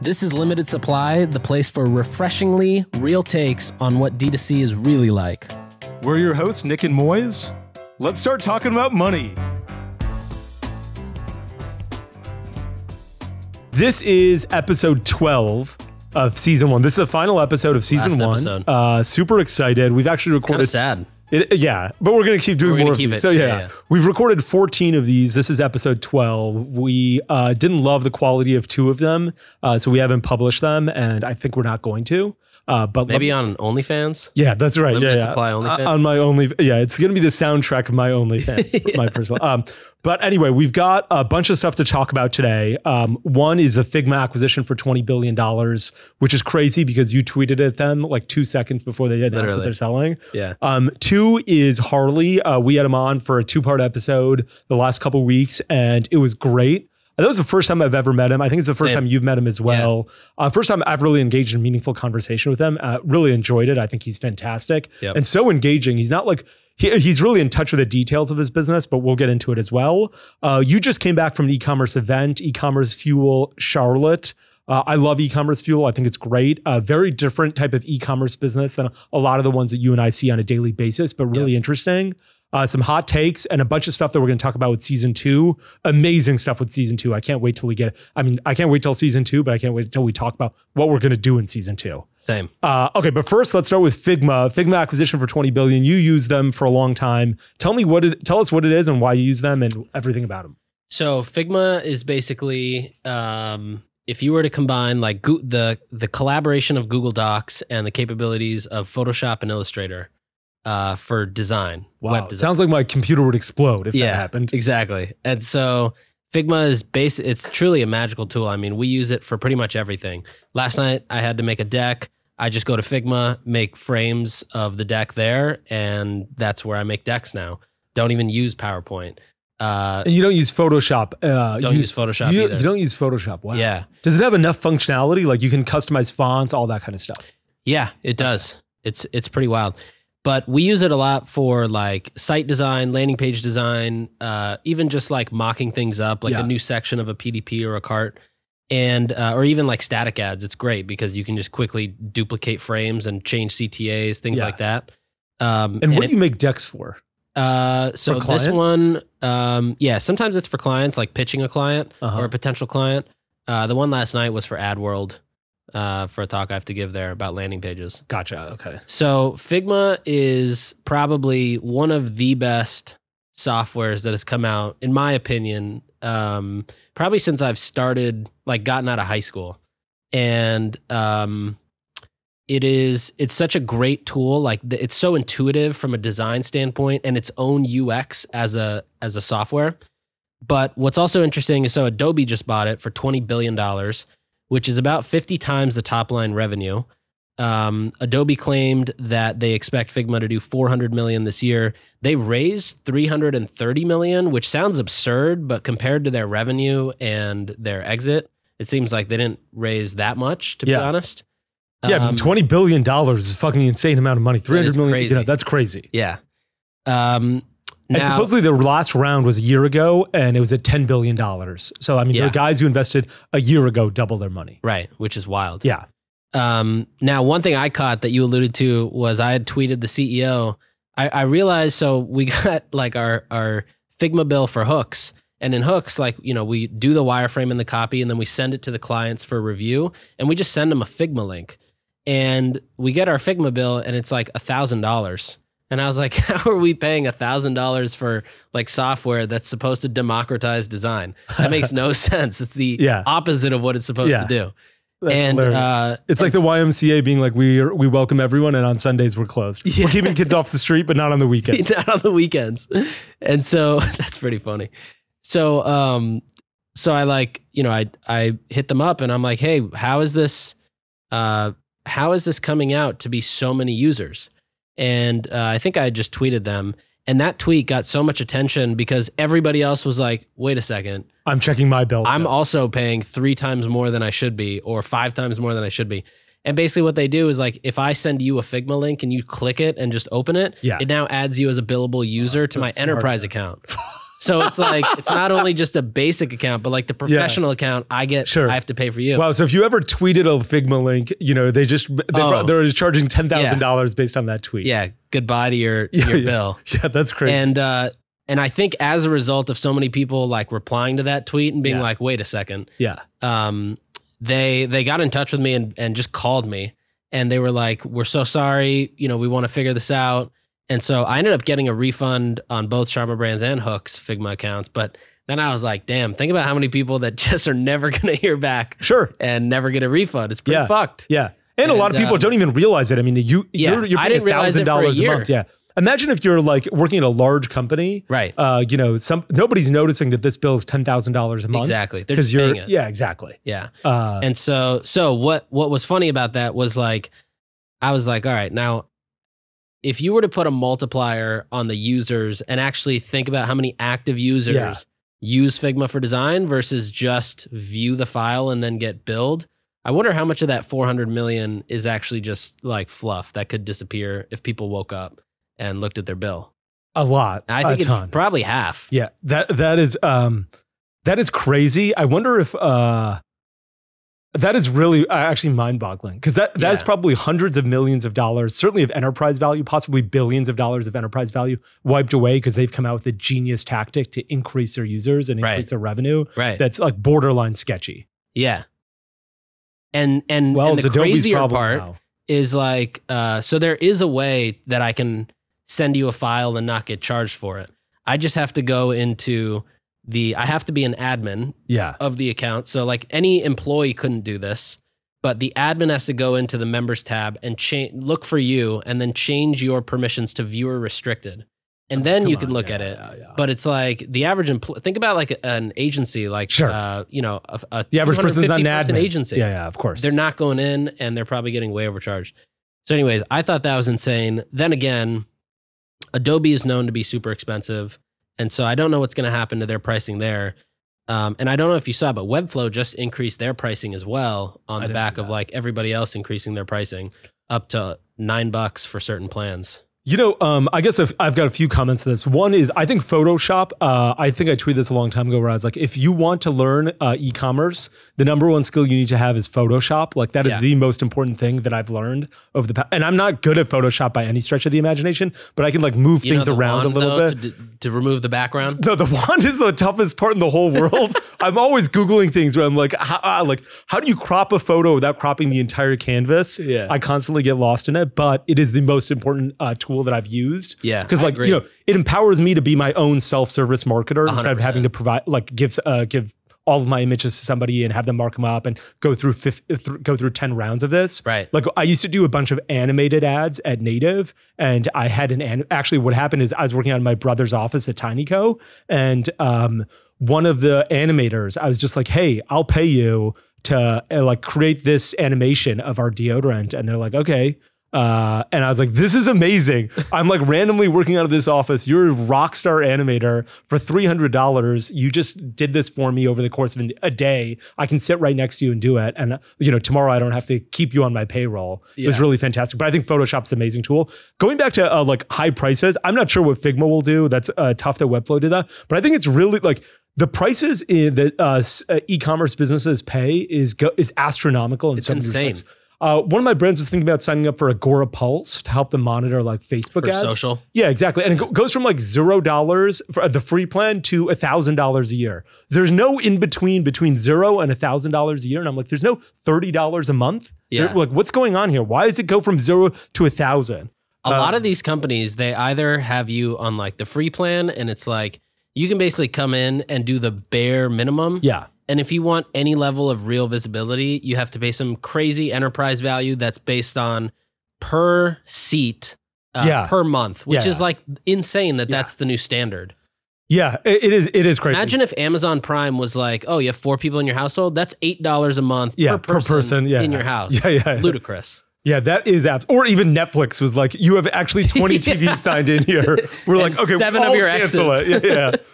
This is Limited Supply, the place for refreshingly real takes on what D2C is really like. We're your hosts, Nik and Moiz. Let's start talking about money. This is episode 12 of season 1. This is the final episode of season 1. Super excited. We've actually recorded... Kind of sad. Yeah, but we're going to keep doing more of these. So yeah, we've recorded 14 of these. This is episode 12. We didn't love the quality of 2 of them, so we haven't published them, and I think we're not going to. But maybe on OnlyFans? Yeah, that's right. Limited Supply OnlyFans? On my it's going to be the soundtrack of my OnlyFans, my personal. But anyway, we've got a bunch of stuff to talk about today. One is the Figma acquisition for $20 billion, which is crazy because you tweeted at them like 2 seconds before they announced that they're selling. Yeah. 2 is Harley. We had him on for a 2-part episode the last couple of weeks, and it was great. That was the first time I've ever met him. I think it's the first time you've met him as well. Yeah. First time I've really engaged in meaningful conversation with him. Really enjoyed it. I think he's fantastic and so engaging. He's not like, he's really in touch with the details of his business, but we'll get into it as well. You just came back from an e-commerce event, e-commerce Fuel Charlotte. I love e-commerce Fuel. I think it's great. A very different type of e-commerce business than a lot of the ones that you and I see on a daily basis, but really interesting. Some hot takes and a bunch of stuff that we're going to talk about with season 2. Amazing stuff with season 2. I can't wait till we get, I can't wait till season 2, but I can't wait till we talk about what we're going to do in season 2. Same. Okay, but first let's start with Figma. Figma acquisition for $20 billion. You use them for a long time. Tell us what it is and why you use them and everything about them. So Figma is basically, if you were to combine like the collaboration of Google Docs and the capabilities of Photoshop and Illustrator, for design, web design. Sounds like my computer would explode if that happened. Exactly. And so Figma is it's truly a magical tool. I mean, we use it for pretty much everything. Last night I had to make a deck. I just go to Figma, make frames of the deck there, and that's where I make decks now. Don't even use PowerPoint. And you don't use Photoshop. Don't use Photoshop either. You don't use Photoshop. Wow. Yeah. Does it have enough functionality? Like you can customize fonts, all that kind of stuff? Yeah, it does. It's pretty wild. But we use it a lot for like site design, landing page design, even just like mocking things up, like a new section of a PDP or a cart, and or even like static ads. It's great because you can just quickly duplicate frames and change CTAs, things like that. And what do you make decks for? So this one, sometimes it's for clients, like pitching a client or a potential client. The one last night was for AdWorld. For a talk I have to give there about landing pages. Gotcha. Okay. So Figma is probably one of the best softwares that has come out, in my opinion, probably since I've started, like gotten out of high school. And it's such a great tool. Like it's so intuitive from a design standpoint and its own UX as a software. But what's also interesting is, so Adobe just bought it for $20 billion, which is about 50 times the top line revenue. Adobe claimed that they expect Figma to do $400 million this year. They raised $330 million, which sounds absurd, but compared to their revenue and their exit, it seems like they didn't raise that much, to be honest. Yeah, $20 billion is a fucking insane amount of money. $300 million, that's crazy. Yeah. And supposedly the last round was a year ago, and it was at $10 billion. So, I mean, the guys who invested a year ago double their money. Right, which is wild. Yeah. Now, one thing I caught that you alluded to was I had tweeted the CEO. I realized, so we got like our Figma bill for hooks. And in hooks, like, we do the wireframe and the copy, and then we send it to the clients for review, and we just send them a Figma link. And we get our Figma bill, and it's like $1,000. And I was like, how are we paying $1,000 for like software that's supposed to democratize design? That makes no sense. It's the opposite of what it's supposed to do. That's it's like the YMCA being like, we welcome everyone, and on Sundays we're closed. We're keeping kids off the street, but not on the weekends. Not on the weekends. And so that's pretty funny. So I like, I hit them up and I'm like, hey, how is this coming out to be so many users? And I think I just tweeted them, and that tweet got so much attention because everybody else was like, wait a second. I'm checking my bill. I'm also paying 3 times more than I should be, or 5 times more than I should be. And basically what they do is like, if I send you a Figma link and you click it and just open it, it now adds you as a billable user to my enterprise account. So it's like, it's not only just a basic account, but like the professional account I have to pay for you. Wow. So if you ever tweeted a Figma link, they're charging $10,000 based on that tweet. Yeah. Goodbye to your bill. Yeah, that's crazy. And I think as a result of so many people like replying to that tweet and being like, wait a second. Yeah. They got in touch with me and just called me, and they were like, we're so sorry. We want to figure this out. And so I ended up getting a refund on both Sharma Brands and Hook's Figma accounts. But then I was like, damn, think about how many people that just are never going to hear back. Sure. And never get a refund. It's pretty fucked. Yeah. And a lot of people don't even realize it. I mean, you're paying $1,000 a month. Yeah. Imagine if you're like working at a large company, right? Nobody's noticing that this bill is $10,000 a month. Exactly. They're just paying it. Yeah, exactly. Yeah. And so what was funny about that was like, I was like, all right, now, if you were to put a multiplier on the users and actually think about how many active users use Figma for design versus just view the file and then get billed, I wonder how much of that 400 million is actually just like fluff that could disappear if people woke up and looked at their bill. A lot. I think it's probably half. Yeah, that is crazy. I wonder if that is really actually mind-boggling, because that is probably hundreds of millions of dollars, certainly of enterprise value, possibly billions of dollars of enterprise value wiped away because they've come out with a genius tactic to increase their users and increase their revenue. Right. That's like borderline sketchy. Yeah. And the crazier part is like, so there is a way that I can send you a file and not get charged for it. I just have to go into I have to be an admin of the account. So like any employee couldn't do this, but the admin has to go into the members tab and look for you and then change your permissions to viewer restricted. And then you can look at it. But it's like the average think about like an agency, like, the average person's not an admin agency. Yeah, of course. They're not going in and they're probably getting way overcharged. So anyways, I thought that was insane. Then again, Adobe is known to be super expensive. And so I don't know what's going to happen to their pricing there. And I don't know if you saw, but Webflow just increased their pricing as well on the back of like everybody else increasing their pricing up to $9 for certain plans. I guess I've got a few comments to this. One is, I think Photoshop, I think I tweeted this a long time ago where I was like, if you want to learn e-commerce, the number one skill you need to have is Photoshop. Like that is the most important thing that I've learned over the past. And I'm not good at Photoshop by any stretch of the imagination, but I can like move things around a little bit. To remove the background? No, the wand is the toughest part in the whole world. I'm always Googling things where I'm like, how do you crop a photo without cropping the entire canvas? Yeah. I constantly get lost in it, but it is the most important tool that I've used. Yeah. Because it empowers me to be my own self-service marketer 100%. Instead of having to provide, give all of my images to somebody and have them mark them up and go through 10 rounds of this. Right. Like I used to do a bunch of animated ads at Native, and I had actually what happened is I was working out in my brother's office at TinyCo, and one of the animators, I was just like, hey, I'll pay you to create this animation of our deodorant. And they're like, okay. And I was like, this is amazing. I'm like randomly working out of this office. You're a rock star animator for $300. You just did this for me over the course of a day. I can sit right next to you and do it. And tomorrow I don't have to keep you on my payroll. Yeah. It was really fantastic. But I think Photoshop's an amazing tool. Going back to high prices, I'm not sure what Figma will do. That's tough that Webflow did that. But I think it's really the prices that e-commerce businesses pay is astronomical. It's insane. One of my brands was thinking about signing up for Agora Pulse to help them monitor Facebook ads. Social. Yeah, exactly. And it goes from $0 for the free plan to $1,000 a year. There's no in between $0 and $1,000 a year. And I'm like, there's no $30 a month. Yeah. What's going on here? Why does it go from 0 to 1,000? A lot of these companies, they either have you on the free plan, and it's like you can basically come in and do the bare minimum. Yeah. And if you want any level of real visibility, you have to pay some crazy enterprise value that's based on per seat per month, which is insane that's the new standard. Yeah, it is crazy. Imagine if Amazon Prime was like, oh, you have 4 people in your household, that's $8 a month per person in your house. Yeah. Ludicrous. Yeah, that is apps. Or even Netflix was like, you have actually 20 TVs signed in here. We're like, okay, 7 of your cancel exes. it.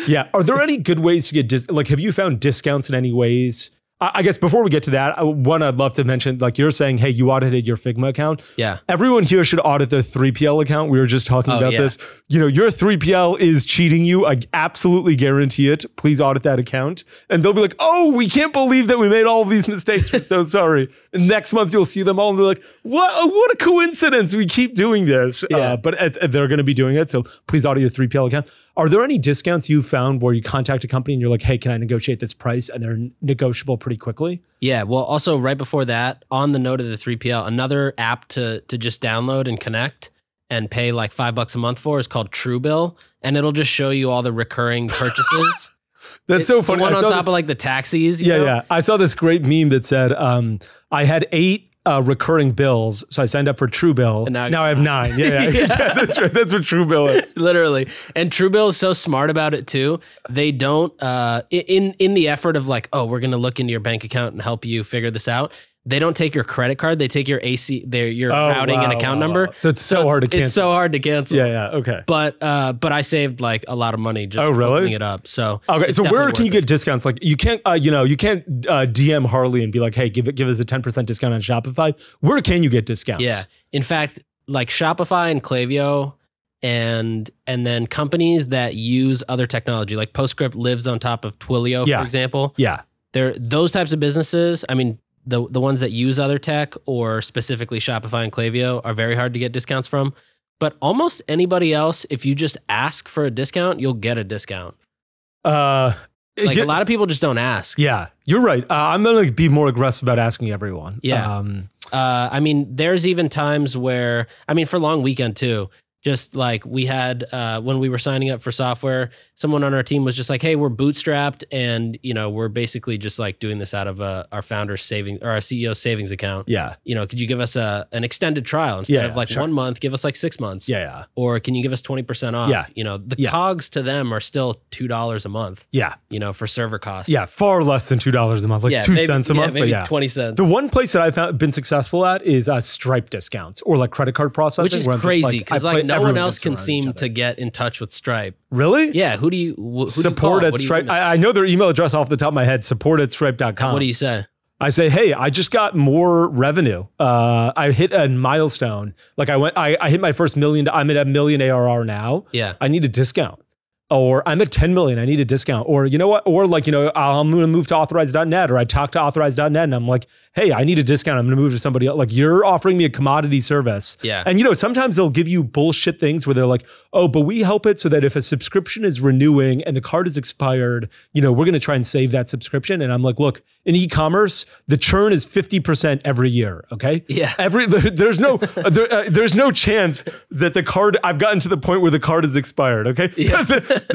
Yeah. Are there any good ways to get have you found discounts in any ways I guess before we get to that, one I'd love to mention, like you're saying, hey, you audited your Figma account. Yeah. Everyone here should audit their 3PL account. We were just talking about this. You know, your 3PL is cheating you. I absolutely guarantee it. Please audit that account. And they'll be like, oh, we can't believe that we made all of these mistakes. We're so sorry. And next month you'll see them all and they're like, what a coincidence. We keep doing this. Yeah. But they're going to be doing it. So please audit your 3PL account. Are there any discounts you found where you contact a company and you're like, hey, can I negotiate this price? And they're negotiable pretty quickly? Yeah. Well, also right before that, on the note of the 3PL, another app to just download and connect and pay like $5 a month for is called Truebill. And it'll just show you all the recurring purchases. That's so funny. The one on top of like the taxis. You know? Yeah. I saw this great meme that said, I had 8 recurring bills, so I signed up for Truebill. And now I have 9. Yeah, that's right. That's what Truebill is. Literally. And Truebill is so smart about it too. They don't in the effort of like, oh, we're gonna look into your bank account and help you figure this out. They don't take your credit card. They take your your routing and account number. So it's so hard to cancel. It's so hard to cancel. Yeah. Okay. But I saved like a lot of money just opening it up. So okay. So where can you get discounts? Like you can't DM Harley and be like, hey, give us a 10% discount on Shopify. Where can you get discounts? Yeah. In fact, like Shopify and Klaviyo and then companies that use other technology, like Postscript lives on top of Twilio, for example. Yeah. They're those types of businesses. I mean, the ones that use other tech or specifically Shopify and Klaviyo are very hard to get discounts from. But almost anybody else, if you just ask for a discount, you'll get a discount. A lot of people just don't ask. Yeah, you're right. I'm going to be more aggressive about asking everyone. Yeah. I mean, there's even times where, I mean, for long weekend too, just like we had, when we were signing up for software, someone on our team was just like, hey, we're bootstrapped and, we're basically just like doing this out of our founder's savings or our CEO's savings account. Yeah. Could you give us an extended trial instead of like 1 month, give us like 6 months. Yeah. Or can you give us 20% off? Yeah. The COGS to them are still $2 a month. Yeah. For server costs. Yeah. Far less than $2 a month, like 2 cents a month. Maybe but 20 cents. The one place that I've been successful at is Stripe discounts or like credit card processing. Which is crazy because like no one else can seem to get in touch with Stripe. Really? Yeah. Who do you support at Stripe? I know their email address off the top of my head, support@stripe.com. What do you say? I say, hey, I just got more revenue. I hit a milestone. Like I hit my first $1 million. I'm at $1 million ARR now. Yeah. I need a discount. Or I'm at 10 million, I need a discount. Or you know what? Or like, I'm going to move to authorize.net, or I talk to authorize.net and I'm like, hey, I need a discount. I'm going to move to somebody else. Like you're offering me a commodity service. Yeah. And sometimes they'll give you bullshit things where they're like, oh, but we help it so that if a subscription is renewing and the card is expired, we're going to try and save that subscription. And I'm like, look, in e-commerce, the churn is 50% every year. Okay. Yeah. There's no chance that the card, I've gotten to the point where the card is expired. Okay. Yeah.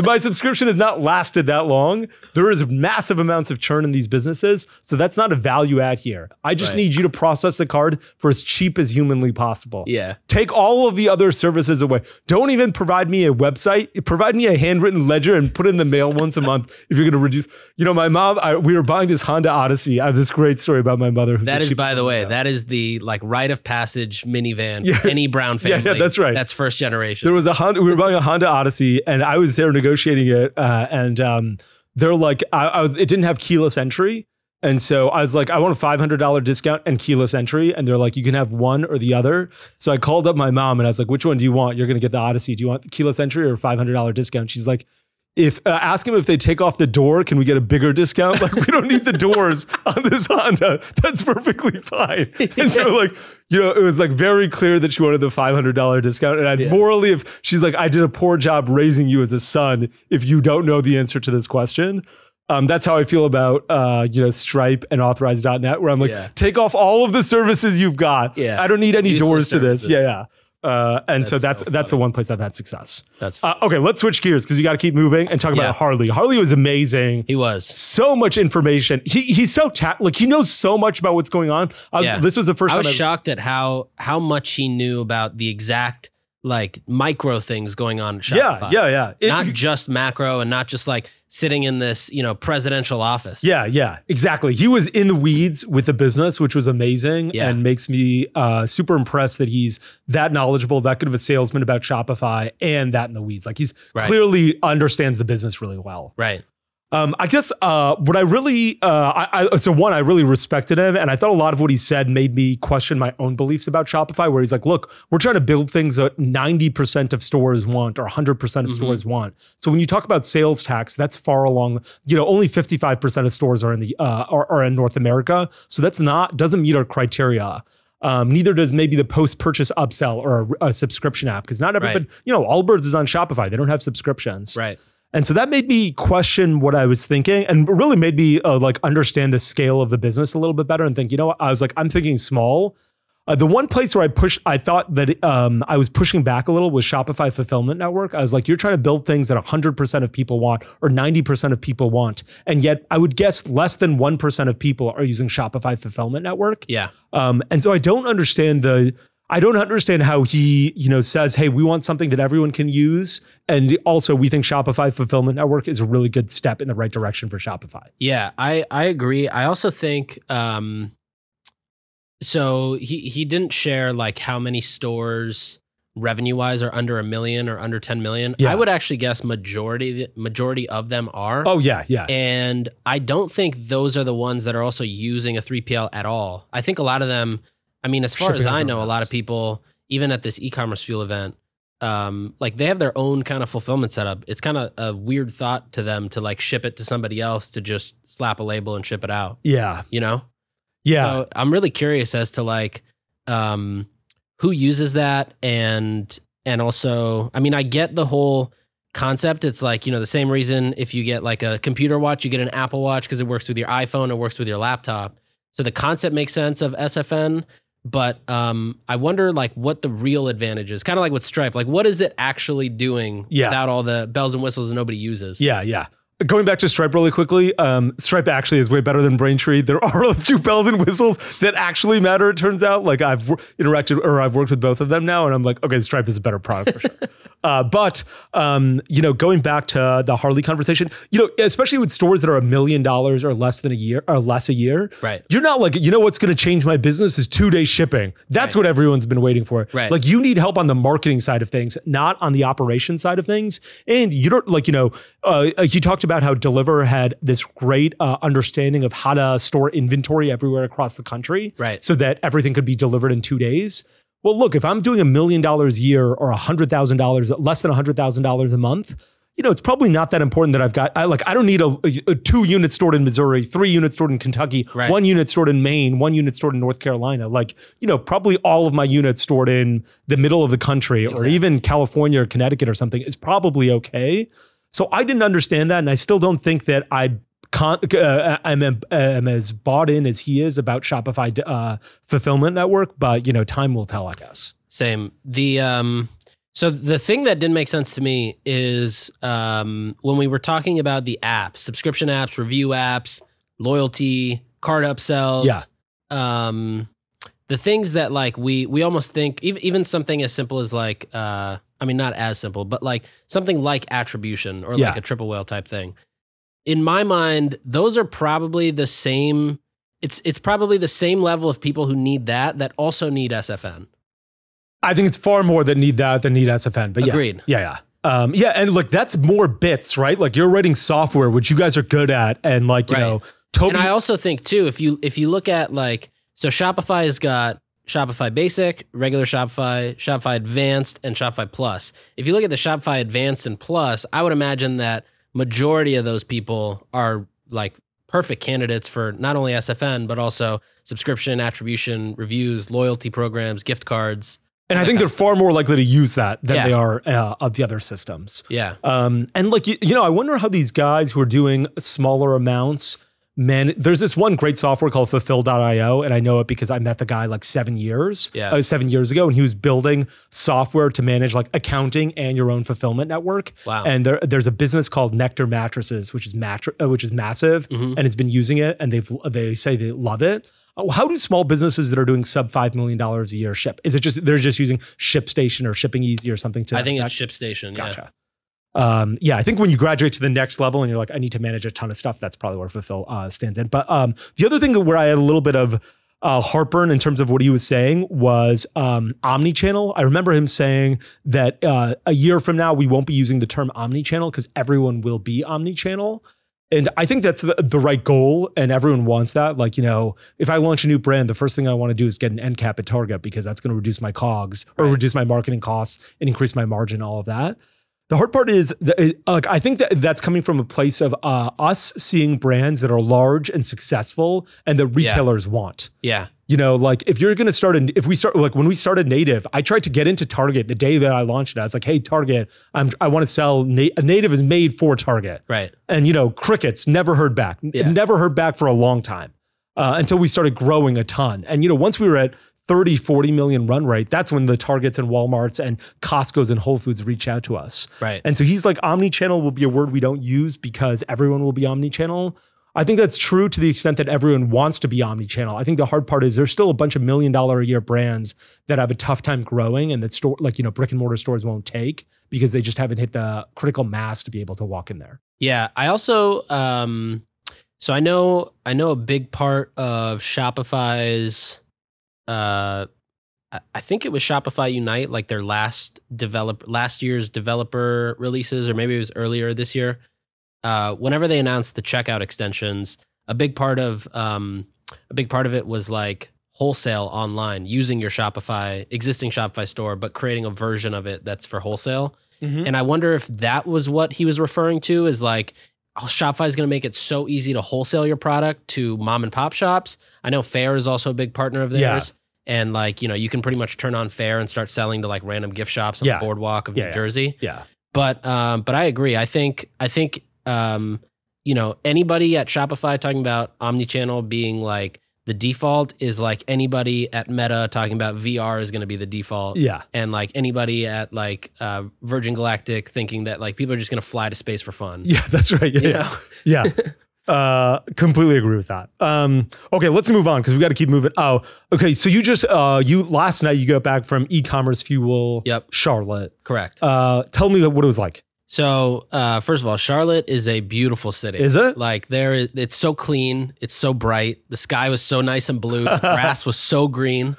My subscription has not lasted that long. There is massive amounts of churn in these businesses. So that's not a value add here. I just need you to process the card for as cheap as humanly possible. Yeah. Take all of the other services away. Don't even provide me a website. Provide me a handwritten ledger and put it in the mail once a month if you're going to reduce. My mom, we were buying this Honda Odyssey. I have this great story about my mother. That is, by the way, that is the like rite of passage minivan for any Brown family. Yeah, that's right. That's first generation. There was we were buying a Honda Odyssey and I was there negotiating it. And they're like, it didn't have keyless entry. And so I was like, I want a $500 discount and keyless entry. And they're like, you can have one or the other. So I called up my mom and I was like, which one do you want? You're going to get the Odyssey. Do you want the keyless entry or a $500 discount? She's like, ask them if they take off the door, can we get a bigger discount? Like, we don't need the doors on this Honda. That's perfectly fine. And so like, it was like very clear that she wanted the $500 discount. And morally, if she's like, I did a poor job raising you as a son if you don't know the answer to this question. That's how I feel about Stripe and authorize.net, where I'm like, take off all of the services you've got. Yeah. I don't need any doors to this. Yeah. And so that's the one place I've had success. That's okay. Let's switch gears because we got to keep moving and talk about Harley. Harley was amazing. He was so much information. He's so he knows so much about what's going on. This was the first time I was shocked at how much he knew about the exact like micro things going on at Shopify. Yeah. Not just macro and not just like sitting in this, presidential office. Yeah, exactly. He was in the weeds with the business, which was amazing and makes me super impressed that he's that knowledgeable, that good of a salesman about Shopify and that in the weeds. Like he's clearly understands the business really well. Right. I guess what I really, so one, I really respected him, and I thought a lot of what he said made me question my own beliefs about Shopify, where he's like, look, we're trying to build things that 90% of stores want or 100% of stores want. So when you talk about sales tax, that's far along, only 55% of stores are in the are in North America. So that's doesn't meet our criteria. Neither does maybe the post-purchase upsell or a subscription app, because not everybody, Allbirds is on Shopify. They don't have subscriptions. Right. And so that made me question what I was thinking, and really made me understand the scale of the business a little bit better and think, I was like, I'm thinking small. The one place where I thought that I was pushing back a little was Shopify Fulfillment Network. I was like, you're trying to build things that 100% of people want or 90% of people want. And yet I would guess less than 1% of people are using Shopify Fulfillment Network. Yeah. And so I don't understand how he, says, hey, we want something that everyone can use. And also we think Shopify Fulfillment Network is a really good step in the right direction for Shopify. Yeah, I agree. I also think, so he didn't share like how many stores revenue-wise are under $1 million or under 10 million. Yeah. I would actually guess majority of them are. Oh, yeah. And I don't think those are the ones that are also using a 3PL at all. I think a lot of them, as far as I know, a lot of people, even at this e-commerce fuel event, like they have their own kind of fulfillment setup. It's kind of a weird thought to them to like ship it to somebody else to just slap a label and ship it out. Yeah. Yeah. So I'm really curious as to like who uses that, and also, I get the whole concept. It's like, the same reason if you get like a computer watch, you get an Apple Watch because it works with your iPhone, it works with your laptop. So the concept makes sense of SFN. But I wonder like what the real advantage is. Kind of like with Stripe. Like what is it actually doing without all the bells and whistles that nobody uses? Yeah. Going back to Stripe really quickly, Stripe actually is way better than Braintree. There are a few bells and whistles that actually matter, it turns out. Like I've I've worked with both of them now, and I'm like, okay, Stripe is a better product for sure. But going back to the Harley conversation, especially with stores that are $1 million or less a year, right? You're not like, what's going to change my business is 2-day shipping. That's what everyone's been waiting for. Right. Like you need help on the marketing side of things, not on the operation side of things. And you don't he talked about how Deliver had this great understanding of how to store inventory everywhere across the country, right? So that everything could be delivered in 2 days. Well, look, if I'm doing $1 million a year or $100,000, less than $100,000 a month, it's probably not that important that I don't need a 2 units stored in Missouri, 3 units stored in Kentucky, right. 1 unit stored in Maine, 1 unit stored in North Carolina. Probably all of my units stored in the middle of the country or even California or Connecticut or something is probably okay. So I didn't understand that. And I still don't think that I'm as bought in as he is about Shopify Fulfillment Network, but time will tell, I guess. Same. So the thing that didn't make sense to me is when we were talking about the apps, subscription apps, review apps, loyalty, card upsells. Yeah. The things that like we almost think, even something as simple as like, not as simple, but like something like attribution or like a triple whale type thing. In my mind, those are probably the same. It's probably the same level of people who need that also need SFN. I think it's far more that need that than need SFN. But agreed. Yeah. And like that's more bits, right? Like you're writing software, which you guys are good at, and like Toby. And I also think too, if you look at like, so Shopify has got Shopify Basic, regular Shopify, Shopify Advanced, and Shopify Plus. If you look at the Shopify Advanced and Plus, I would imagine that majority of those people are like perfect candidates for not only SFN, but also subscription, attribution, reviews, loyalty programs, gift cards. And I think they're far more likely to use that than they are of the other systems. Yeah. And like, I wonder how these guys who are doing smaller amounts, there's this one great software called Fulfill.io, and I know it because I met the guy like 7 years ago, and he was building software to manage like accounting and your own fulfillment network. Wow. And there's a business called Nectar Mattresses, which is massive, and has been using it, and they say they love it. How do small businesses that are doing sub $5 million a year ship? Is it just they're just using ShipStation or Shipping Easy or something to? I think it's ShipStation. Gotcha. I think when you graduate to the next level and you're like, I need to manage a ton of stuff, that's probably where Fulfill stands in. But the other thing where I had a little bit of heartburn in terms of what he was saying was omnichannel. I remember him saying that a year from now, we won't be using the term omnichannel because everyone will be omnichannel. And I think that's the right goal, and everyone wants that. Like, if I launch a new brand, the first thing I want to do is get an end cap at Target because that's going to reduce my COGS or reduce my marketing costs and increase my margin, all of that. The hard part is, I think that's coming from a place of us seeing brands that are large and successful and that retailers want. Yeah. If you're going to when we started Native, I tried to get into Target the day that I launched it. I was like, hey, Target, I want to sell, Native is made for Target. Right. And, crickets, never heard back. Never heard back for a long time until we started growing a ton. And, once we were at 30, 40 million run rate, that's when the Targets and Walmarts and Costco's and Whole Foods reach out to us. Right. And so he's like, omnichannel will be a word we don't use because everyone will be omnichannel. I think that's true to the extent that everyone wants to be omnichannel. I think the hard part is there's still a bunch of $1 million a year brands that have a tough time growing and that brick and mortar stores won't take because they just haven't hit the critical mass to be able to walk in there. Yeah. I also, so I know a big part of Shopify's, I think it was Shopify Unite, like their last year's developer releases, or maybe it was earlier this year. Whenever they announced the checkout extensions, a big part of it was like wholesale online, using your existing Shopify store, but creating a version of it that's for wholesale. Mm-hmm. And I wonder if that was what he was referring to, is like, Shopify is going to make it so easy to wholesale your product to mom and pop shops. I know Faire is also a big partner of theirs. Yeah. And like, you can pretty much turn on Faire and start selling to like random gift shops on the boardwalk of New Jersey. Yeah. But I agree. I think anybody at Shopify talking about omnichannel being like the default is like anybody at Meta talking about VR is going to be the default. Yeah. And like anybody at like Virgin Galactic thinking that like people are just going to fly to space for fun. Yeah, that's right. Yeah. Completely agree with that. Okay, let's move on because we got to keep moving. Oh, okay. So last night you got back from Ecommerce Fuel. Yep. Charlotte. Correct. Tell me what it was like. So, first of all, Charlotte is a beautiful city. Is it? Like it's so clean. It's so bright. The sky was so nice and blue. The grass was so green.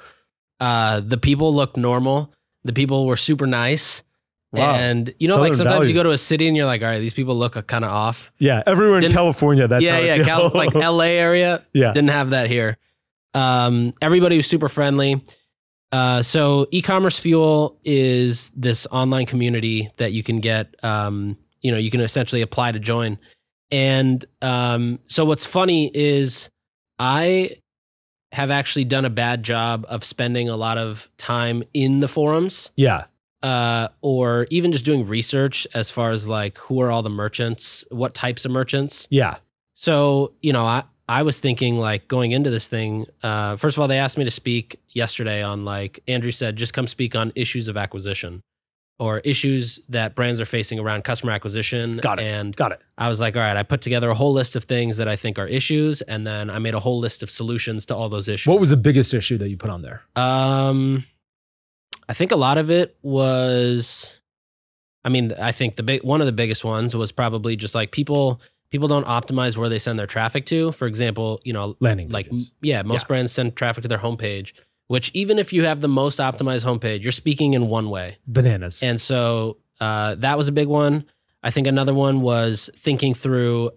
The people looked normal. The people were super nice. Wow. And Southern like sometimes values. You go to a city and you're like, all right, these people look kind of off. Yeah. Everywhere in California. That's like LA area. Yeah. Didn't have that here. Everybody was super friendly. So Ecommerce Fuel is this online community that you can get, you can essentially apply to join. And so what's funny is I have actually done a bad job of spending a lot of time in the forums. Yeah. Or even just doing research as far as like, who are all the merchants, what types of merchants. Yeah. So, I was thinking like going into this thing, first of all, they asked me to speak yesterday on like, Andrew said, just come speak on issues of acquisition or issues that brands are facing around customer acquisition. Got it. And Got it. I was like, all right, I put together a whole list of things that I think are issues. And then I made a whole list of solutions to all those issues. What was the biggest issue that you put on there? I think a lot of it was, I think one of the biggest ones was probably just like people don't optimize where they send their traffic to. For example, landing like, pages. Most brands send traffic to their homepage, which even if you have the most optimized homepage, you're speaking in one way. Bananas. And so that was a big one. I think another one was thinking through,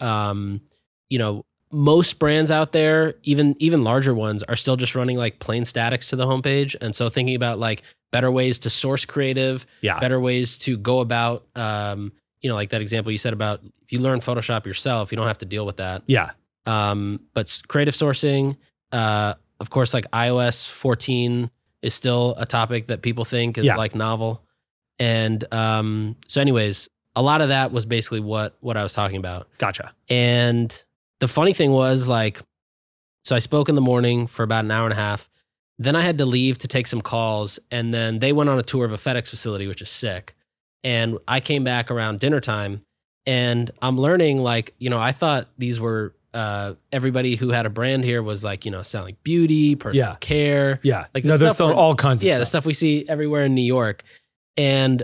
most brands out there, even larger ones, are still just running like plain statics to the homepage. And so thinking about like better ways to source creative, better ways to go about, like that example you said about if you learn Photoshop yourself, you don't have to deal with that. Yeah. But creative sourcing, of course, like iOS 14 is still a topic that people think is like novel. And so anyways, a lot of that was basically what I was talking about. Gotcha. And the funny thing was like, so I spoke in the morning for about an hour and a half. Then I had to leave to take some calls. And then they went on a tour of a FedEx facility, which is sick. And I came back around dinner time and I'm learning like, I thought these were, everybody who had a brand here was like, selling beauty, personal care. Yeah. Like they're selling all kinds of stuff. Yeah, the stuff we see everywhere in New York. And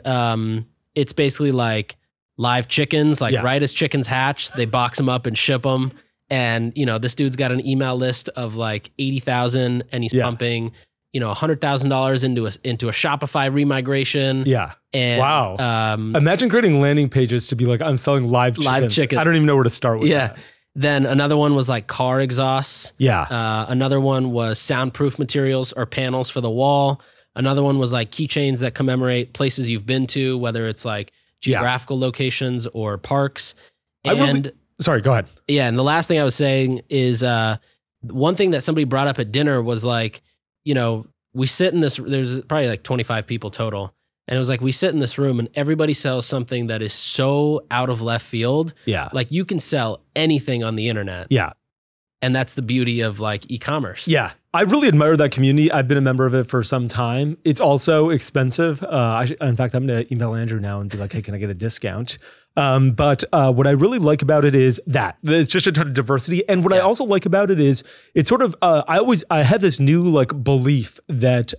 it's basically like live chickens, like right as chickens hatch, they box them up and ship them. And, this dude's got an email list of like 80,000 and he's pumping, $100,000 into a Shopify remigration. Yeah. And, wow. Imagine creating landing pages to be like, I'm selling live chickens. I don't even know where to start with that. Then another one was like car exhausts. Yeah. Another one was soundproof materials or panels for the wall. Another one was like keychains that commemorate places you've been to, whether it's like geographical locations or parks. Sorry, go ahead. Yeah. And the last thing I was saying is one thing that somebody brought up at dinner was like, we sit in this, there's probably like 25 people total. And it was like, we sit in this room and everybody sells something that is so out of left field. Yeah. Like you can sell anything on the internet. Yeah. And that's the beauty of like e-commerce. Yeah. I really admire that community. I've been a member of it for some time. It's also expensive. In fact, I'm going to email Andrew now and be like, hey, can I get a discount? But what I really like about it is that it's just a ton of diversity. And what I also like about it is it's sort of, I have this new like belief that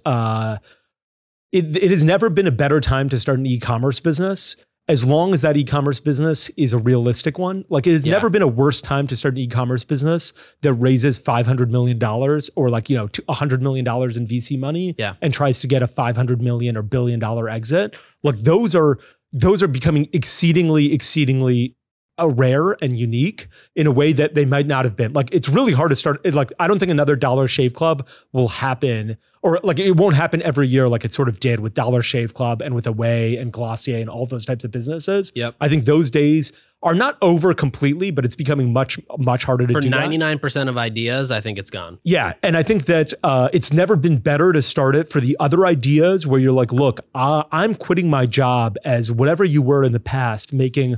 it has never been a better time to start an e-commerce business, as long as that e-commerce business is a realistic one. Like it has never been a worse time to start an e-commerce business that raises $500 million or like, $100 million in VC money and tries to get a $500 million or $1 billion exit. Like those are becoming exceedingly rare and unique in a way that they might not have been. Like it's really hard to start. Like I don't think another Dollar Shave Club will happen, or like it won't happen every year like it sort of did with Dollar Shave Club and with Away and Glossier and all those types of businesses. Yep. I think those days are not over completely, but it's becoming much harder to do. For 99% of ideas, I think it's gone. Yeah. And I think that it's never been better to start it for the other ideas where you're like, look, I'm quitting my job as whatever you were in the past, making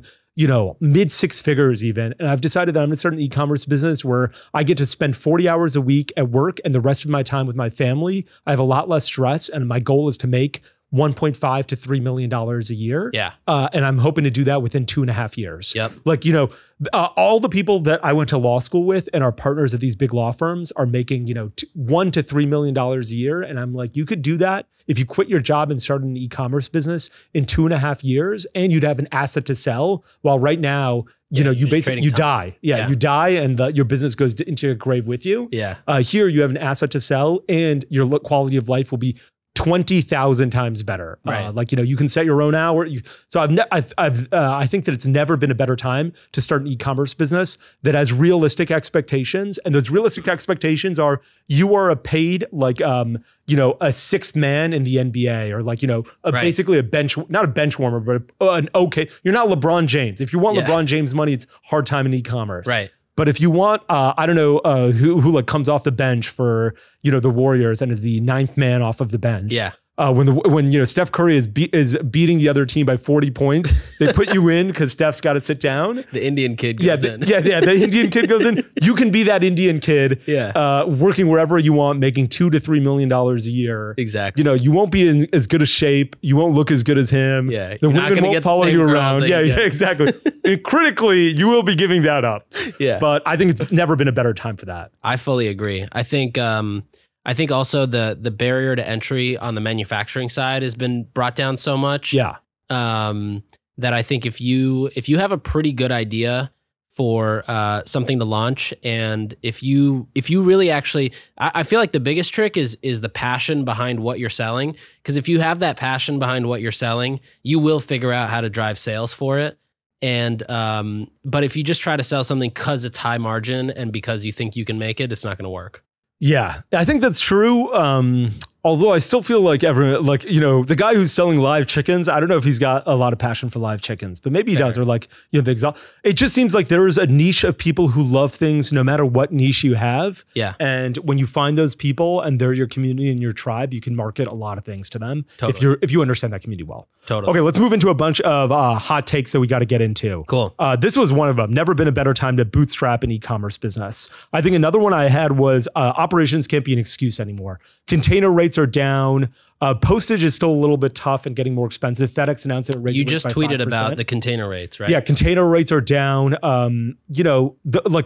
mid six figures even. And I've decided that I'm gonna start an e-commerce business where I get to spend 40 hours a week at work and the rest of my time with my family. I have a lot less stress. And my goal is to make $1.5 to $3 million a year. Yeah. And I'm hoping to do that within 2.5 years. Yep. Like, all the people that I went to law school with and are partners at these big law firms are making, $1 to $3 million a year. And I'm like, you could do that if you quit your job and start an e-commerce business in 2.5 years, and you'd have an asset to sell. While right now, you die. You die and your business goes into your grave with you. Yeah. Here you have an asset to sell and your quality of life will be 20,000 times better. Right. You can set your own hour. I think that it's never been a better time to start an e-commerce business that has realistic expectations. And those realistic expectations are you are a paid, a sixth man in the NBA, or basically a bench, not a bench warmer, but you're not LeBron James. If you want LeBron James money, it's hard time in e-commerce. Right. But if you want, I don't know who comes off the bench for the Warriors and is the ninth man off of the bench. Yeah. When Steph Curry is beating the other team by 40 points, they put you in because Steph's got to sit down. The Indian kid goes in. The Indian kid goes in. You can be that Indian kid. Yeah. Working wherever you want, making $2 to $3 million a year. Exactly. You won't be in as good a shape. You won't look as good as him. Yeah. The women won't follow you around. Yeah, exactly. And critically, you will be giving that up. Yeah. But I think it's never been a better time for that. I fully agree. I think also the barrier to entry on the manufacturing side has been brought down so much. Yeah. That I think if you have a pretty good idea for something to launch, and if you really actually, I feel like the biggest trick is the passion behind what you're selling. Because if you have that passion behind what you're selling, you will figure out how to drive sales for it. And but if you just try to sell something because it's high margin and because you think you can make it, it's not going to work. Yeah, I think that's true. Although I still feel like the guy who's selling live chickens, I don't know if he's got a lot of passion for live chickens, but maybe he does. Or it just seems like there is a niche of people who love things no matter what niche you have. Yeah. And when you find those people and they're your community and your tribe, you can market a lot of things to them. Totally. if you understand that community well. Totally. Okay, let's move into a bunch of hot takes that we got to get into. Cool. This was one of them. Never been a better time to bootstrap an e-commerce business. I think another one I had was operations can't be an excuse anymore. Container rates are down. Postage is still a little bit tough and getting more expensive. FedEx announced they're raising rates by 5%. You just tweeted about the container rates, right? Yeah, container rates are down.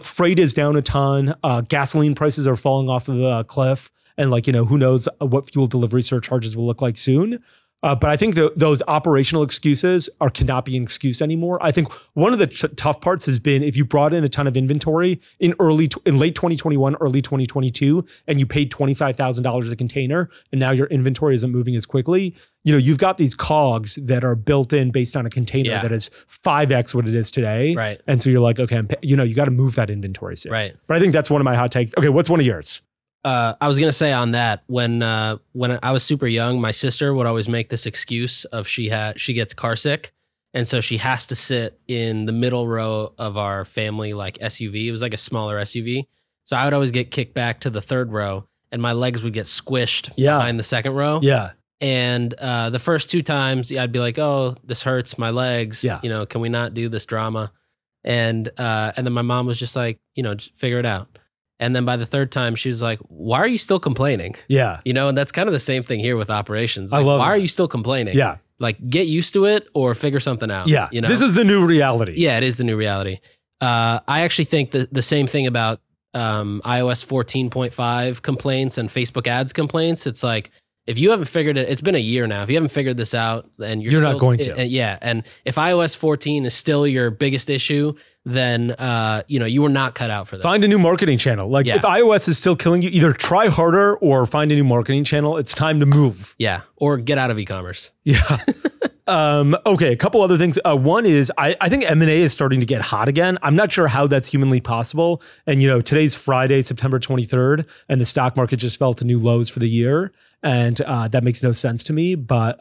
Freight is down a ton. Gasoline prices are falling off of the cliff. And who knows what fuel delivery surcharges will look like soon. But I think those operational excuses cannot be an excuse anymore. I think one of the tough parts has been if you brought in a ton of inventory in late 2021, early 2022, and you paid $25,000 a container, and now your inventory isn't moving as quickly. You've got these cogs that are built in based on a container that is 5x what it is today. Right. And so you're like, okay, you got to move that inventory soon. Right. But I think that's one of my hot takes. Okay, what's one of yours? I was gonna say on that when I was super young, my sister would always make this excuse of she gets car sick, and so she has to sit in the middle row of our family like SUV. It was like a smaller SUV, so I would always get kicked back to the third row, and my legs would get squished behind the second row. Yeah. And the first 2 times, I'd be like, "Oh, this hurts my legs. Yeah. Can we not do this drama?" And then my mom was just like, just figure it out. And then by the third time, she was like, "Why are you still complaining?" Yeah. And that's kind of the same thing here with operations. Like, I love why it. are you still complaining? Yeah. Like, get used to it or figure something out. Yeah. This is the new reality. Yeah, it is the new reality. I actually think the same thing about iOS 14.5 complaints and Facebook ads complaints. It's like, if you haven't figured it, it's been a year now. If you haven't figured this out, then you're not going to. And if iOS 14 is still your biggest issue, then you were not cut out for this. Find a new marketing channel. Like if iOS is still killing you, either try harder or find a new marketing channel. It's time to move. Yeah, or get out of e-commerce. Yeah. Okay, a couple other things. One is I think M&A is starting to get hot again. I'm not sure how that's humanly possible. And today's Friday, September 23rd, and the stock market just fell to new lows for the year. And that makes no sense to me. But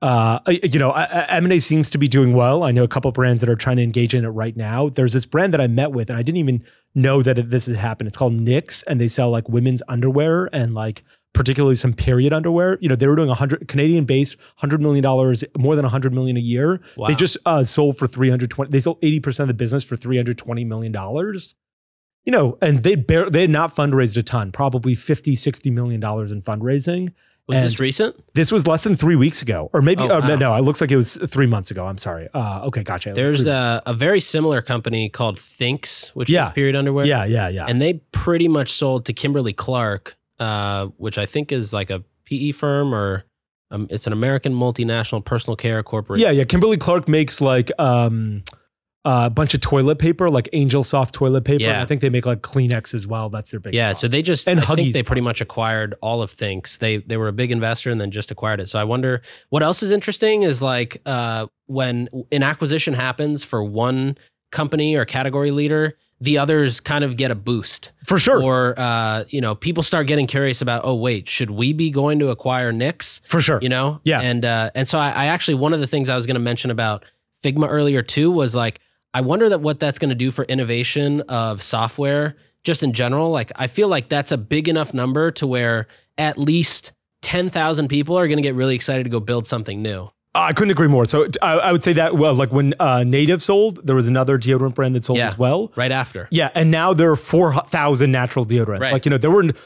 M&A seems to be doing well. I know a couple of brands that are trying to engage in it right now. There's this brand that I met with, and I didn't even know that this had happened. It's called Nik's, and they sell like women's underwear and like particularly some period underwear. They were doing Canadian-based, $100 million, more than $100 million a year. Wow. They just sold for they sold 80% of the business for $320 million. And they had not fundraised a ton, probably $50-60 million in fundraising. Was this recent? This was less than 3 weeks ago, or maybe no. It looks like it was 3 months ago. I'm sorry. Okay, gotcha. There's a very similar company called Thinks, which is period underwear. Yeah. And they pretty much sold to Kimberly-Clark, which I think is like a PE firm or it's an American multinational personal care corporation. Yeah. Kimberly-Clark makes like a bunch of toilet paper, like Angel Soft toilet paper. Yeah. I think they make like Kleenex as well. That's their big So they just, and I think they pretty much acquired all of Thinks. They were a big investor and then just acquired it. So I wonder what else is interesting is like when an acquisition happens for one company or category leader, the others kind of get a boost. For sure. Or, people start getting curious about, oh, wait, should we be going to acquire Nik's? For sure. Yeah. And so I actually, one of the things I was going to mention about Figma earlier too was like, I wonder what that's going to do for innovation of software just in general. Like, I feel like that's a big enough number to where at least 10,000 people are going to get really excited to go build something new. I couldn't agree more. So I would say that, well, like when Native sold, there was another deodorant brand that sold as well. Right after. Yeah. And now there are 4,000 natural deodorants. Right. Like,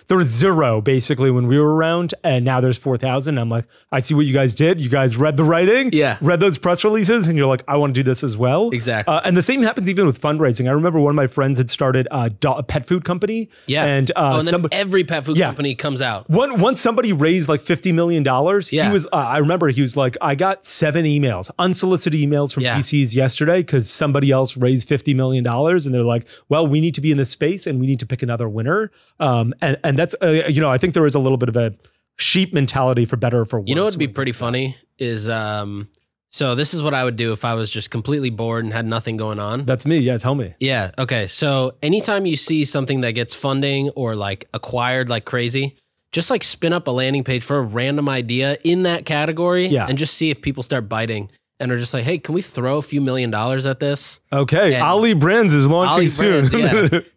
there was zero basically when we were around, and now there's 4,000. I'm like, I see what you guys did. You guys read the writing. Yeah. Read those press releases, and you're like, I want to do this as well. Exactly. And the same happens even with fundraising. I remember one of my friends had started a pet food company. Yeah. And, then every pet food company comes out. Once somebody raised like $50 million, he was, I remember he was like, I got 7 emails, unsolicited emails from VCs yesterday because somebody else raised $50 million, and they're like, well, we need to be in this space and we need to pick another winner. And that's, I think there is a little bit of a sheep mentality for better or for worse. What would be pretty funny is, so this is what I would do if I was just completely bored and had nothing going on. That's me. Yeah, tell me. Yeah. Okay. So anytime you see something that gets funding or like acquired like crazy, just like spin up a landing page for a random idea in that category and just see if people start biting and are just like, hey, can we throw a few $1 million at this? Okay. And Ali Brands is launching soon.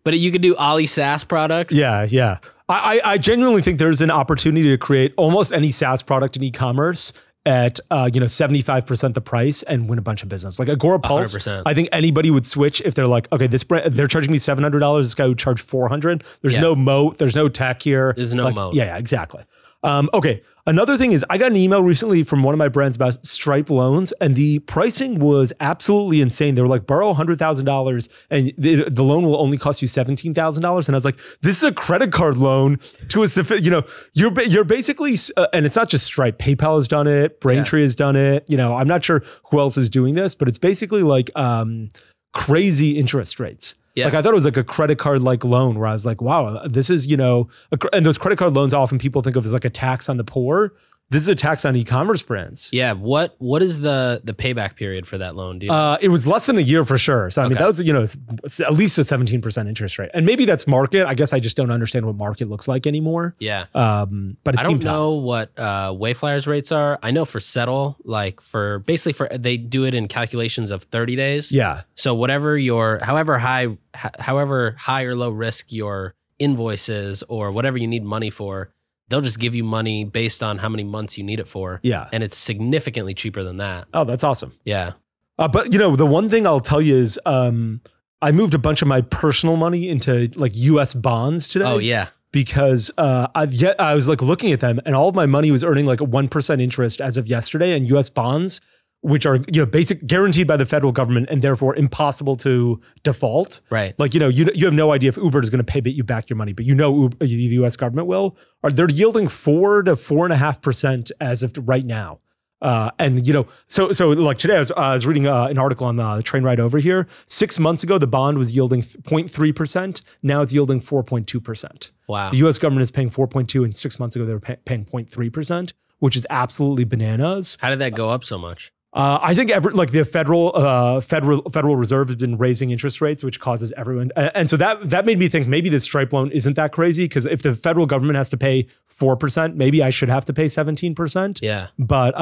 But you could do Ali SaaS products. Yeah. I genuinely think there's an opportunity to create almost any SaaS product in e-commerce at 75% the price and win a bunch of business. Like Agora Pulse, 100%. I think anybody would switch if they're like, okay, this brand, they're charging me $700. This guy would charge $400. There's no moat. There's no tech here. There's no moat. Yeah, exactly. Okay. Another thing is I got an email recently from one of my brands about Stripe loans, and the pricing was absolutely insane. They were like, borrow $100,000 and the loan will only cost you $17,000. And I was like, this is a credit card loan to a, you're basically, and it's not just Stripe. PayPal has done it. Braintree has done it. I'm not sure who else is doing this, but it's basically like crazy interest rates. Yeah. Like I thought it was like a credit card like loan where I was like, wow, this is, and those credit card loans often people think of as like a tax on the poor. This is a tax on e-commerce brands. Yeah. What is the payback period for that loan? It was less than a year for sure. So I mean, that was, at least a 17% interest rate. And maybe that's market. I guess I just don't understand what market looks like anymore. Yeah. But I don't know what Wayflyer's rates are. I know for Settle, like they do it in calculations of 30 days. Yeah. So whatever however high or low risk your invoice is or whatever you need money for, they'll just give you money based on how many months you need it for. Yeah. And it's significantly cheaper than that. Oh, that's awesome. Yeah. But the one thing I'll tell you is I moved a bunch of my personal money into like US bonds today. Oh, yeah. Because I was like looking at them and all of my money was earning like a 1% interest as of yesterday in US bonds, which are, basic guaranteed by the federal government and therefore impossible to default. Right. Like, you have no idea if Uber is going to pay you back your money, but the US government will. They're yielding 4 to 4.5% as of right now. So like today I was reading an article on the train ride over here. 6 months ago, the bond was yielding 0.3%. Now it's yielding 4.2%. Wow. The US government is paying 4.2 and 6 months ago they were paying 0.3%, which is absolutely bananas. How did that go up so much? I think the Federal Reserve has been raising interest rates, which causes everyone. And so that made me think maybe this Stripe loan isn't that crazy because if the federal government has to pay 4%, maybe I should have to pay 17%. Yeah. But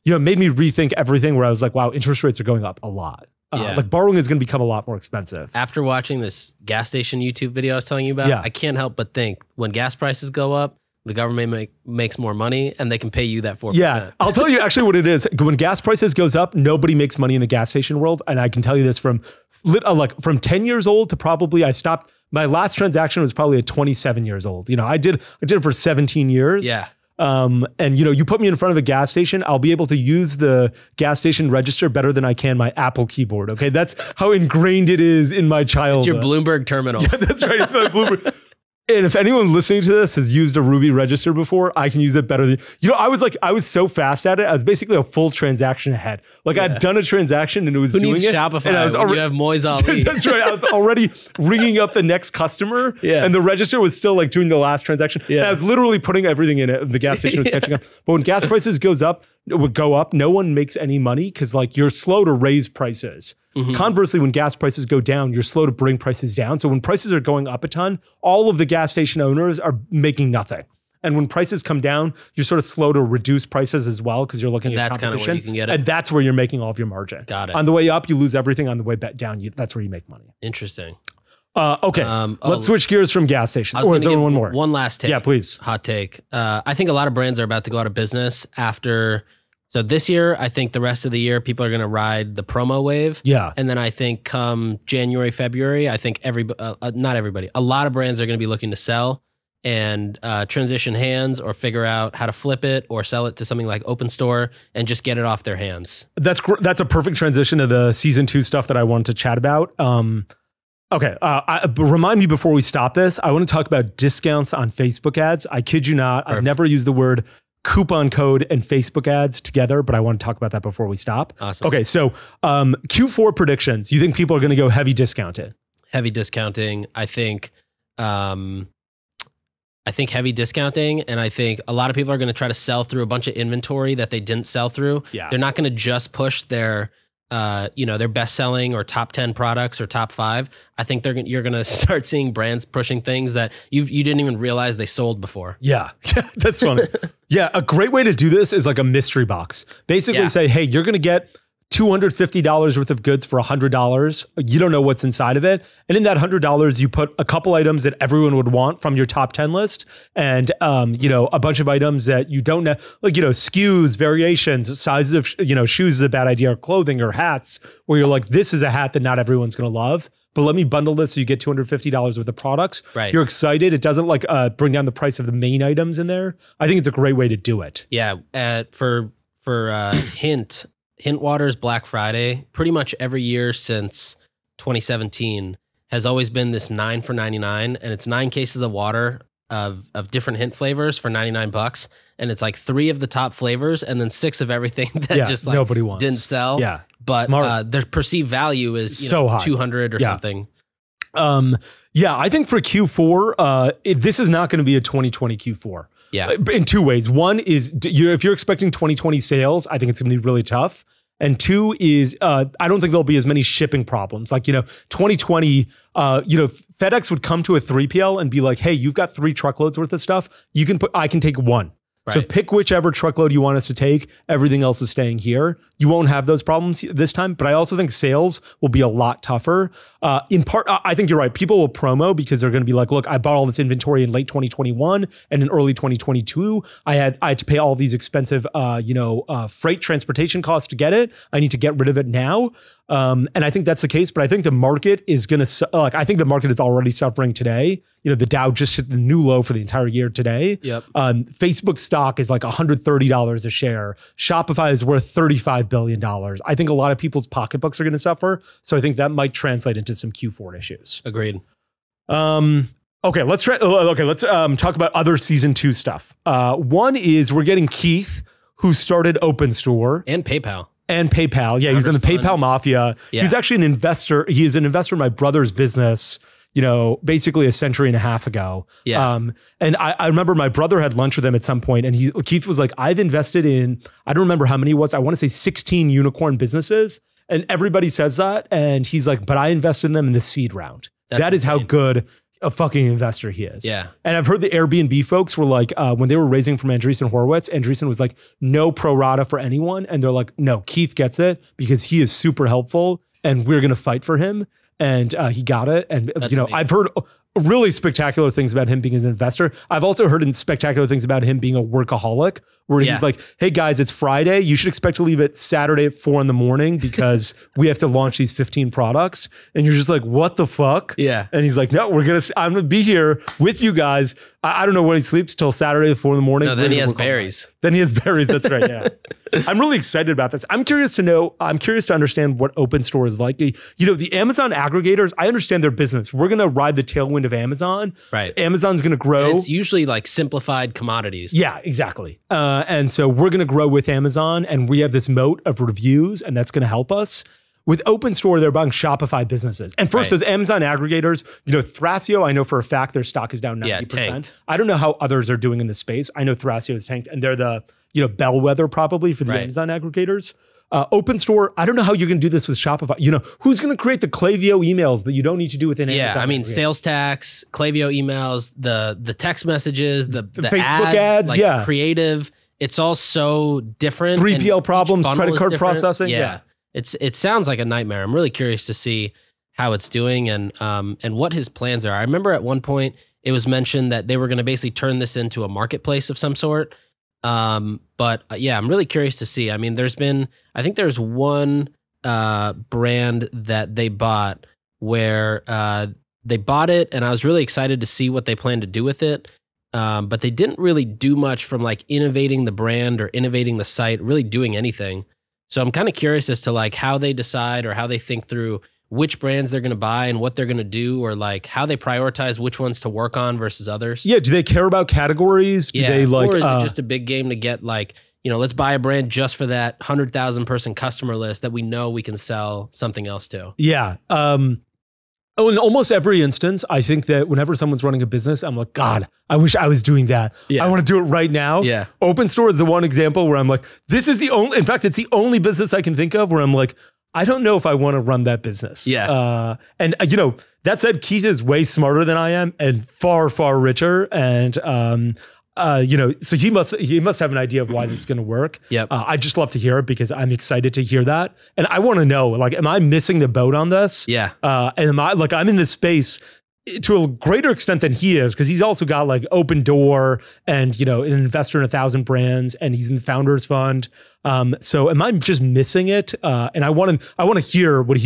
it made me rethink everything where I was like, wow, interest rates are going up a lot. Like borrowing is going to become a lot more expensive. After watching this gas station YouTube video I was telling you about, I can't help but think when gas prices go up, the government makes more money and they can pay you that 4%. Yeah, I'll tell you actually what it is. When gas prices goes up, nobody makes money in the gas station world. And I can tell you this from 10 years old to probably I stopped. My last transaction was probably at 27 years old. I did it for 17 years. Yeah. And you put me in front of a gas station, I'll be able to use the gas station register better than I can my Apple keyboard. Okay. That's how ingrained it is in my childhood. It's your Bloomberg terminal. Yeah, that's right. It's my Bloomberg. And if anyone listening to this has used a Ruby register before, I can use it better than, I was so fast at it. I was basically a full transaction ahead. Like I'd done a transaction and it was Who doing needs it. Shopify and I was you have Moiz Ali. That's right. I was already ringing up the next customer and the register was still like doing the last transaction. Yeah. And I was literally putting everything in it. The gas station was catching up. But when gas prices go up, no one makes any money because like you're slow to raise prices. Mm-hmm. Conversely, when gas prices go down, you're slow to bring prices down. So when prices are going up a ton, all of the gas station owners are making nothing. And when prices come down, you're sort of slow to reduce prices as well because you're looking at competition. That's kind of where you can get it. And that's where you're making all of your margin. Got it. On the way up, you lose everything. On the way back down, that's where you make money. Interesting. Okay, let's switch gears from gas stations. Or is there one more? One last take. Yeah, please. Hot take. I think a lot of brands are about to go out of business after... So this year, I think the rest of the year, people are going to ride the promo wave. Yeah. And then I think come January, February, I think not everybody, a lot of brands are going to be looking to sell and transition hands or figure out how to flip it or sell it to something like Open Store and just get it off their hands. That's a perfect transition to the season 2 stuff that I wanted to chat about. Okay, remind me before we stop this, I want to talk about discounts on Facebook ads. I kid you not, Perfect. I've never used the word coupon code and Facebook ads together, but I want to talk about that before we stop. Awesome. Okay, so Q4 predictions. You think people are going to go heavy discounted? Heavy discounting. I think heavy discounting, and I think a lot of people are going to try to sell through a bunch of inventory that they didn't sell through. Yeah. They're not going to just push their their best-selling or top 10 products or top 5. I think you're going to start seeing brands pushing things that you didn't even realize they sold before. Yeah, that's funny. Yeah, a great way to do this is like a mystery box. Basically say, hey, you're going to get $250 worth of goods for $100. You don't know what's inside of it. And in that $100, you put a couple items that everyone would want from your top 10 list. And, a bunch of items that you don't know, like, SKUs, variations, sizes of, shoes is a bad idea, or clothing or hats, where you're like, this is a hat that not everyone's going to love. but let me bundle this so you get $250 worth of products. Right. You're excited. It doesn't like bring down the price of the main items in there. I think it's a great way to do it. Yeah. For Hint Water's Black Friday, pretty much every year since 2017 has always been this 9 for $99, and it's 9 cases of water of different Hint flavors for $99, and it's like 3 of the top flavors and then 6 of everything that just like nobody wants. Didn't sell. Yeah, but their perceived value is so high. 200 or something. Yeah, I think for Q4, this is not going to be a 2020 Q4. Yeah, in 2 ways. One is if you're expecting 2020 sales, I think it's going to be really tough. And 2 is I don't think there'll be as many shipping problems. Like, 2020, FedEx would come to a 3PL and be like, hey, you've got 3 truckloads worth of stuff. I can take 1. Right. So pick whichever truckload you want us to take. Everything else is staying here. You won't have those problems this time, but I also think sales will be a lot tougher. In part, I think you're right. People will promo because they're going to be like, look, I bought all this inventory in late 2021 and in early 2022. I had to pay all these expensive, freight transportation costs to get it. I need to get rid of it now. And I think that's the case, but I think the market is going to, I think the market is already suffering today. The Dow just hit the new low for the entire year today. Yep. Facebook stock is like $130 a share. Shopify is worth $35 billion. I think a lot of people's pocketbooks are going to suffer. So I think that might translate into some Q4 issues. Agreed. Okay, let's talk about other season 2 stuff. One is we're getting Keith, who started OpenStore. And PayPal. Yeah, he's in the PayPal mafia. Yeah. He's actually an investor. He is an investor in my brother's business, basically a century and a half ago. Yeah. And I remember my brother had lunch with him at some point, and Keith was like, I've invested in, I don't remember how many it was. I want to say 16 unicorn businesses. And everybody says that. And he's like, but I invested in them in the seed round. That is how good a fucking investor he is. Yeah. And I've heard the Airbnb folks were like, when they were raising from Andreessen Horowitz, Andreessen was like, no pro rata for anyone. And they're like, no, Keith gets it because he is super helpful and we're going to fight for him. And he got it. And, I've heard really spectacular things about him being an investor. I've also heard spectacular things about him being a workaholic, where he's like, hey guys, it's Friday. You should expect to leave at Saturday at 4 a.m. because we have to launch these 15 products. And you're just like, what the fuck? Yeah. And he's like, no, I'm going to be here with you guys. I don't know when he sleeps till Saturday at 4 a.m. No, then he has berries. Then he has berries. That's right. Yeah. I'm really excited about this. I'm curious to understand what OpenStore is like. The Amazon aggregators, I understand their business. We're going to ride the tailwind of Amazon. Right. Amazon's going to grow. And it's usually like simplified commodities. Yeah, exactly. And so we're going to grow with Amazon, and we have this moat of reviews, and that's going to help us. With OpenStore, they're buying Shopify businesses. And first, those Amazon aggregators, Thrasio, I know for a fact their stock is down 90%. Tanked. I don't know how others are doing in the space. I know Thrasio is tanked, and they're the bellwether probably for the Amazon aggregators. OpenStore, I don't know how you're going to do this with Shopify. Who's going to create the Klaviyo emails that you don't need to do within Amazon? Yeah, I mean, sales tax, Klaviyo emails, the text messages, the Facebook ads, like creative. It's all so different. 3PL problems, credit card processing. Yeah. It sounds like a nightmare. I'm really curious to see how it's doing and what his plans are. I remember at one point it was mentioned that they were going to basically turn this into a marketplace of some sort. But I'm really curious to see. I mean, I think there's one brand that they bought where they bought it, and I was really excited to see what they plan to do with it. But they didn't really do much from like innovating the brand or innovating the site, really doing anything. So I'm kind of curious as to like how they decide or how they think through which brands they're going to buy and what they're going to do, or like how they prioritize which ones to work on versus others. Yeah. Do they care about categories? Do they like, or is it just a big game to get like, let's buy a brand just for that 100,000 person customer list that we know we can sell something else to? Yeah. In almost every instance, I think that whenever someone's running a business, I'm like, God, I wish I was doing that. Yeah. I want to do it right now. Yeah. OpenStore is the one example where I'm like, it's the only business I can think of where I'm like, I don't know if I want to run that business. Yeah. And that said, Keith is way smarter than I am and far, far richer. And, so he must have an idea of why this is going to work. Yep. I just love to hear it because I'm excited to hear that. And I want to know, like, am I missing the boat on this? Yeah. And am I, like, I'm in this space. to a greater extent than he is, because he's also got like Open Door and, you know, an investor in 1,000 brands, and he's in the Founders Fund. So am I just missing it? And I want to hear what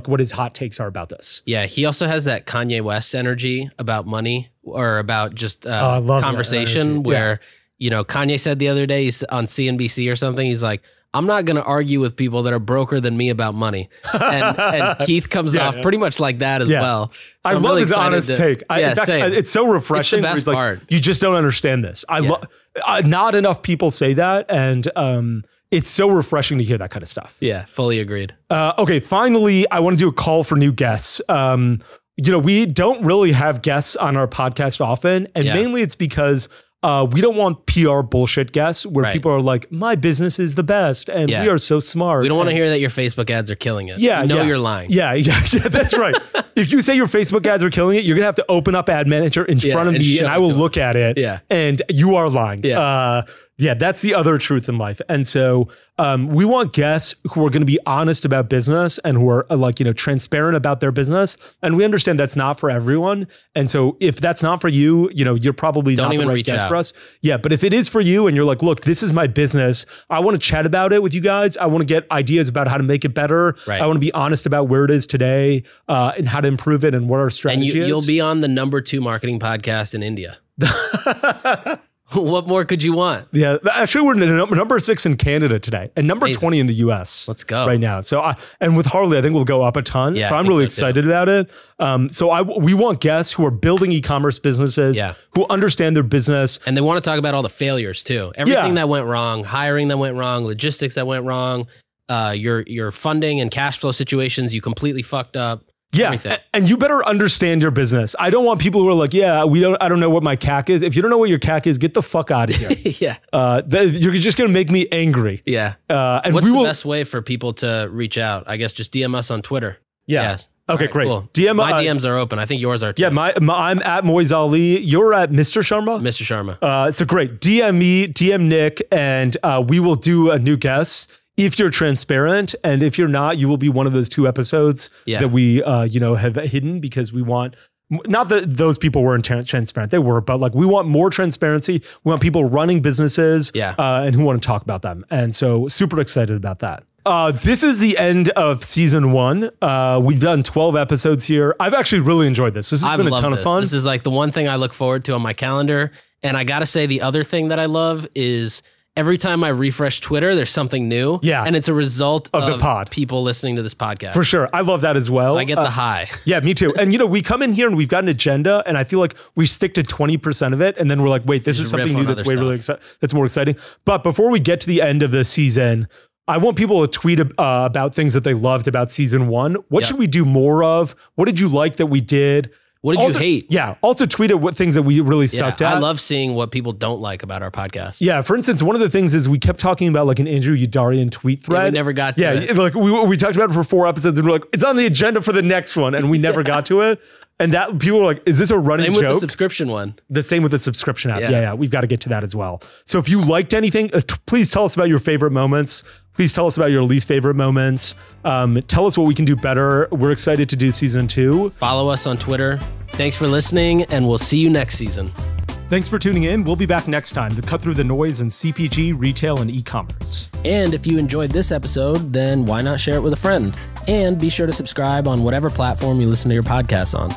what his hot takes are about this. Yeah, he also has that Kanye West energy about money, or about just conversation where, you know, Kanye said the other day, he's on CNBC or something, he's like, I'm not going to argue with people that are broker than me about money. And Keith comes off pretty much like that as well. So I love his honest take. In fact, it's so refreshing. It's the best part. You just don't understand this. Not enough people say that. And it's so refreshing to hear that kind of stuff. Yeah, fully agreed. Okay, finally, I want to do a call for new guests. You know, we don't really have guests on our podcast often. And mainly it's because we don't want PR bullshit guests where people are like, my business is the best and we are so smart. We don't want to hear that your Facebook ads are killing it. Yeah, you're lying. Yeah, that's right. If you say your Facebook ads are killing it, you're going to have to open up Ad Manager in front of me and I will look at it. Yeah. And you are lying. Yeah, that's the other truth in life. And so we want guests who are going to be honest about business and who are like, you know, transparent about their business. And we understand that's not for everyone. And so if that's not for you, you know, you're probably not the right guest for us. Yeah, but if it is for you and you're like, look, this is my business, I want to chat about it with you guys. I want to get ideas about how to make it better. I want to be honest about where it is today and how to improve it and what our strategy is. And you'll be on the #2 marketing podcast in India. What more could you want? Yeah, actually, we're number 6 in Canada today, and number 20 in the US. Let's go right now. So, and with Harley, I think we'll go up a ton. So I'm really excited about it. We want guests who are building e-commerce businesses, who understand their business, and they want to talk about all the failures too. Everything that went wrong, hiring that went wrong, logistics that went wrong, your funding and cash flow situations you completely fucked up. Yeah, and you better understand your business. I don't want people who are like, I don't know what my CAC is. If you don't know what your CAC is, get the fuck out of here. You're just going to make me angry. Yeah. And what's the best way for people to reach out? I guess just DM us on Twitter. Yeah. Okay, great. Cool. My DMs are open. I think yours are too. Yeah, I'm at Moiz Ali. You're at Mr. Sharma? Mr. Sharma. So great. DM me, DM Nick, and we will do a new guest. If you're transparent, and if you're not, you will be one of those 2 episodes that we, have hidden, because we want, not that those people weren't transparent, they were, but like we want more transparency. We want people running businesses and who want to talk about them. And so super excited about that. This is the end of season 1. We've done 12 episodes here. I've actually really enjoyed this. This has been a ton of fun. This is like the one thing I look forward to on my calendar. And I got to say, the other thing that I love is every time I refresh Twitter, there's something new. Yeah. And it's a result of the pod. People listening to this podcast. For sure. I love that as well. So I get the high. Yeah, me too. And, we come in here and we've got an agenda, and I feel like we stick to 20% of it. And then we're like, wait, this is something new that's that's more exciting. But before we get to the end of the season, I want people to tweet about things that they loved about season 1. What should we do more of? What did you like that we did? What did you hate? Yeah. Also tweet what things that we really sucked at. I love seeing what people don't like about our podcast. Yeah. For instance, one of the things is we kept talking about like an Andrew Udarian tweet thread. We never got to it. Like we talked about it for 4 episodes and we're like, it's on the agenda for the next one. And we never got to it. And that people were like, is this a running joke? Same with the subscription one. The same with the subscription app. Yeah. We've got to get to that as well. So if you liked anything, please tell us about your favorite moments. Please tell us about your least favorite moments. Tell us what we can do better. We're excited to do season 2. Follow us on Twitter. Thanks for listening, and we'll see you next season. Thanks for tuning in. We'll be back next time to cut through the noise in CPG, retail, and e-commerce. And if you enjoyed this episode, then why not share it with a friend? And be sure to subscribe on whatever platform you listen to your podcasts on.